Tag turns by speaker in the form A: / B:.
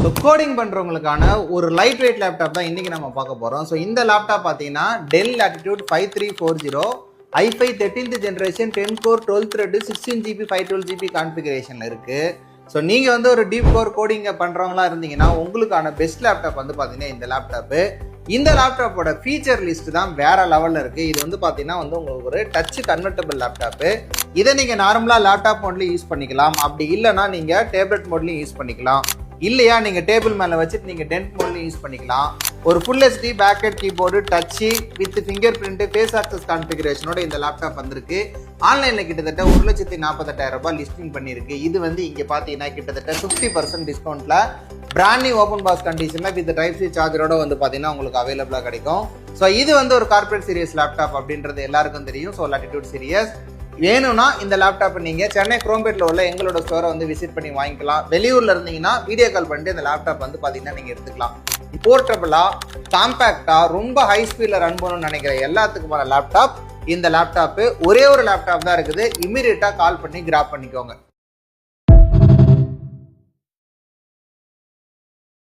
A: So coding பண்ணுறவங்களுக்கான ஒரு light weight laptop தான் இன்றைக்கி நம்ம பார்க்க போகிறோம். ஸோ இந்த லேப்டாப் பார்த்தீங்கன்னா Dell Latitude 5340 i5 13th generation 10 core 12 thread 16GB 512GB கான்ஃபிகரேஷனில் இருக்குது. ஸோ நீங்கள் வந்து ஒரு டீப் கோர் கோடிங்கை பண்ணுறவங்களா இருந்தீங்கன்னா உங்களுக்கான பெஸ்ட் லேப்டாப் வந்து பார்த்தீங்கன்னா இந்த லேப்டாப்பு. இந்த லேப்டாப்போட ஃபீச்சர் லிஸ்ட் தான் வேற லெவலில் இருக்குது. இது வந்து பார்த்தீங்கன்னா வந்து உங்களுக்கு ஒரு டச் கன்வெர்ட்டபிள் லேப்டாப்பு. இதை நீங்கள் நார்மலாக லேப்டாப் மோட்லேயும் யூஸ் பண்ணிக்கலாம், அப்படி இல்லைனா நீங்கள் டேப்லெட் மோட்லேயும் யூஸ் பண்ணிக்கலாம், இல்லையா நீங்கள் டேபிள் மேலே வச்சுட்டு நீங்கள் டென்ட் மோட்லையும் யூஸ் பண்ணிக்கலாம். ஒரு full HD backlit keyboard, touch with finger print, face access கான்ஃபிகரேஷனோட இந்த லேப்டாப் வந்திருக்கு. ஆன்லைனில் கிட்டத்தட்ட 1,48,000 லிஸ்டிங் பண்ணியிருக்கு. இது வந்து இங்கே பார்த்தீங்கன்னா கிட்டத்தட்ட 50% டிஸ்கவுண்ட்டில் பிராண்ட் நியூ ஓப்பன் பாக்ஸ் கண்டிஷனில் வித் டைப் சி சார்ஜரோட வந்து பார்த்தீங்கன்னா உங்களுக்கு அவைலபிளாக கிடைக்கும். ஸோ இது வந்து ஒரு கார்பரேட் சீரியஸ் லேப்டாப் அப்படின்றது எல்லாருக்கும் தெரியும். ஸோ லேட்டிடியூட் சீரியஸ் வேணும்னா இந்த லேப்டாப் நீங்கள் சென்னை குரோம்பேட்டில் உள்ள எங்களோட ஸ்டோரை வந்து விசிட் பண்ணி வாங்கிக்கலாம். வெளியூரில் இருந்தீங்கன்னா வீடியோ கால் பண்ணிட்டு இந்த லேப்டாப் வந்து பார்த்தீங்கன்னா நீங்கள் எடுத்துக்கலாம். போர்ட்டபிளாக, காம்பேக்டாக, ரொம்ப ஹை ஸ்பீடில் ரன் பண்ணணும்னு நினைக்கிற எல்லாத்துக்குமான லேப்டாப் இந்த லேப்டாப்பு. ஒரே ஒரு லேப்டாப் தான் இருக்குது. இமீடியட்டாக கால் பண்ணி கிராப் பண்ணிக்கோங்க.